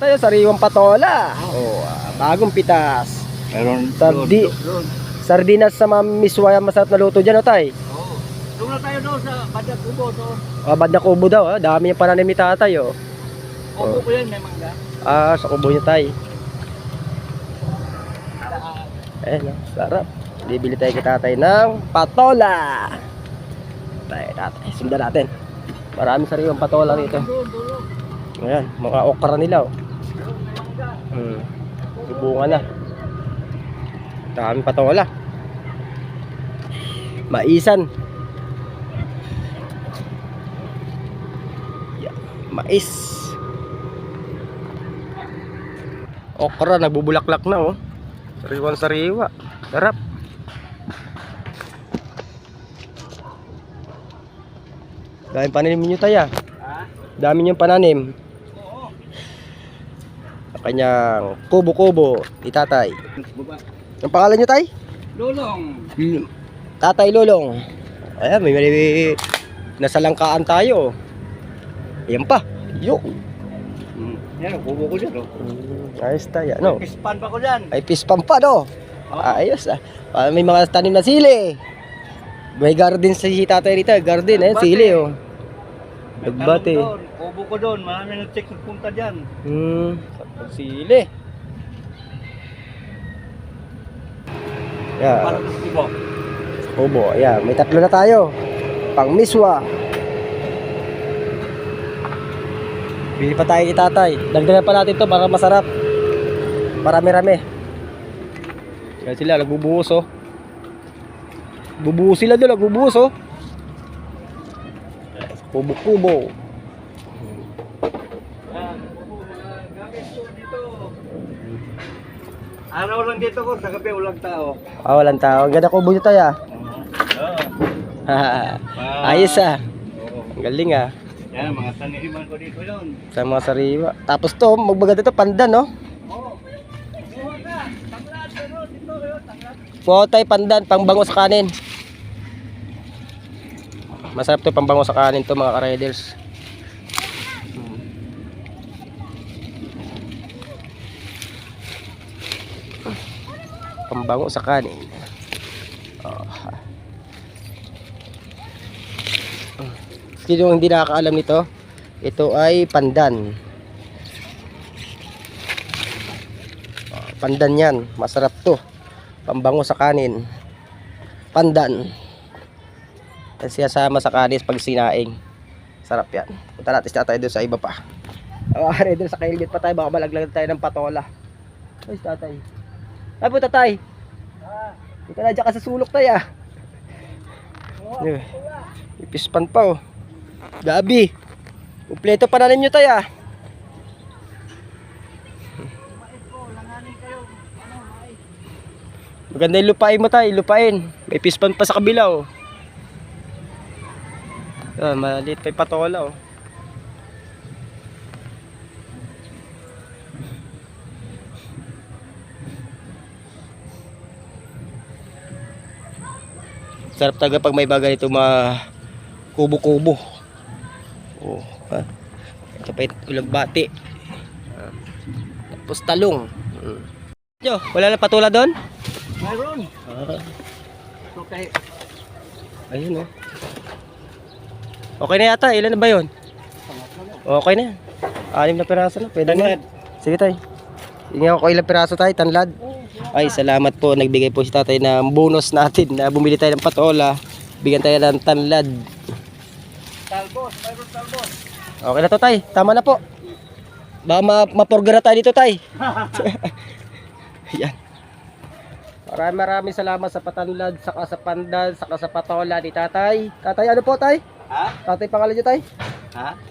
Tayo, sariwang patola. Oh, bagong pitas. Meron Sardinas sa miswa, masarap na luto dyan, o tay. Oo. Doon na tayo doon sa Badya Kubo doon. Bad na kubo daw, dami yung pananim ni tatay, oh. Kubo ko yan, may mangga. Sa kubo niya tay. No, sarap. Bibili tayo kay tatay ng patola. Tatay, sundan natin. Maraming sariwang patola rito. Ayan, mga okra nila, oh. Ibunga na. Daming patola. Maisan. Mais. Okra, nagbubulaklak na, oh. Sariwang sariwa. Sarap. Daming pananim nyo tayo. Dami nyo pananim. Kanyang kubo-kubo itatay. Ang pangalan nyo tay? Lulong. Tatay Lulong. Ayan, may nasa langkaan tayo. Ayan pa. Yo. Yan, kubo ko dyan. Ayos tayo. No? Pispan pa ko dyan. Ay pispan pa, no? Ayos may mga tanim na sili. May garden si tatay rito. Garden, sili, oh. Nagbate. Kubo ko doon. Marami nag-check nagpunta dyan. Sili. Yeah. Parang kubo. Kubo, ayan. May tatlo na tayo. Pang miswa. Bili pa tayo kay tatay. Dagdagan pa natin to para masarap. Marami-rami. Kaya sila nagbubuhos, oh. Bubuhos sila doon, nagbubuhos, oh. Kubo-kubo. Araw lang dito ko, sa gabi walang tao. Walang tao. Ang ganda kubo nyo tayo, Ayos, Ang galing, Yan, mga taniman ko dito yun. Sa mga sariwa. Tapos to, magbaganda to, pandan, no? Potay, pandan, pangbango sa kanin. Masarap to, pangbango sa kanin to, mga ka-riders. Pambango sa kanin. Sino hindi nakakaalam nito? Ito ay pandan. Pandan yan. Masarap to. Pambango sa kanin. Pandan. Kasi sasama sa kanin pag sinaing. Sarap yan. Punta natin tayo doon sa iba pa. Doon sa kailgit pa tayo. Baka malaglag tayo ng patola. Ay, tatay. Ay po tatay. Ika na dyan ka sa sulok tayo. Ipispan pa, oh. Gabi. Kompleto pa na ninyo tayo. Maganda yung lupain mo tayo. Lupain. May pispan pa sa kabila, oh. Maliit pa yung patola, oh. Sarap talaga pag may bagay ito mga kubo-kubo. Ito pa yung ulagbati. Tapos talong. Yo, wala na patula doon? Mayroon. Okay. Ayun, oh. Okay na yata. Ilan na ba yun? Okay na. 6 na piraso na. Pwede na. Sige tayo. Tingnan ko ilang piraso tayo. Tanlad. Ay, salamat po. Nagbigay po si tatay ng bonus natin na bumili tayo ng patola. Bigyan tayo ng tanlad. Talbos, mayroon talbos. Okay na to, tay. Tama na po. Baka mapurga na tayo dito, tay. Yan. Maraming salamat sa patanlad, saka sa pandan, saka sa patola ni tatay. Tatay, ano po, tay? Tatay, pangalan niyo, tay?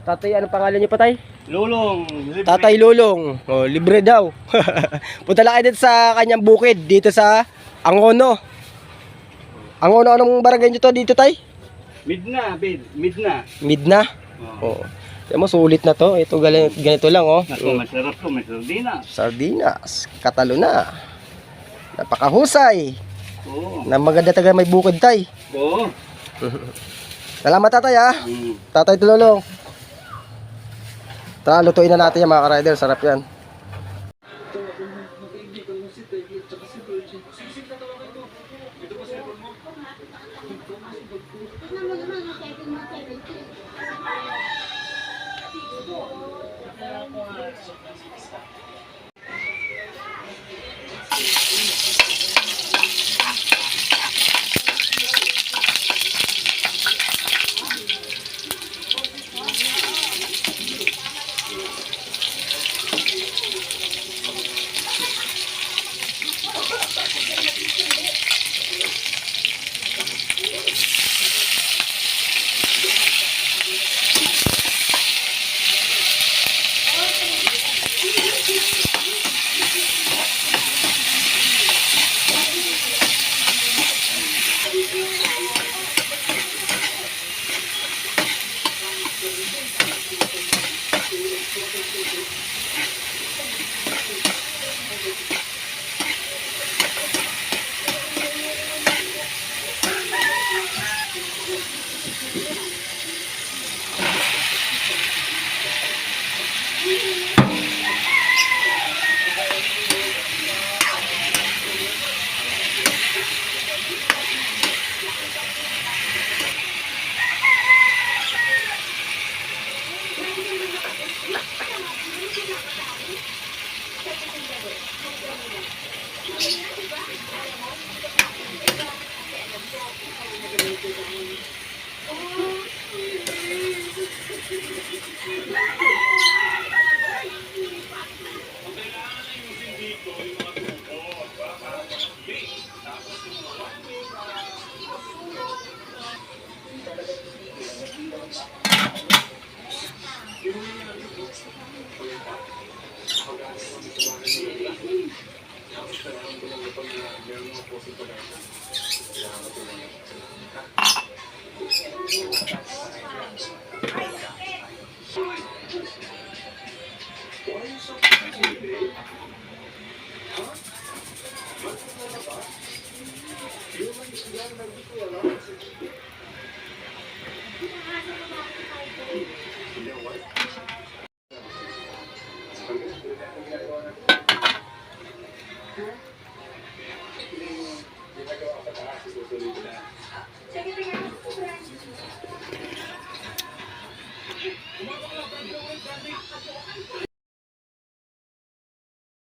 Tatay, ano pangalan niyo pa, tay? Lulong. Libre. Tatay Lulong. Libre daw. Punta lang kayo dito sa kanyang bukid. Dito sa Angono. Angono, anong barangay nyo to dito, tay? Midna, Bid. Midna. Midna? Oo. Mo, sulit na to. Ito ganito lang, oh. Masarap to. May sardinas. Sardinas. Katalo na. Napakahusay. Oo. Na maganda taga may bukid, tay. Oo. Salamat, tatay, Tatay Lulong. Tara, lutuin na natin yan, mga ka-rider. Sarap yan.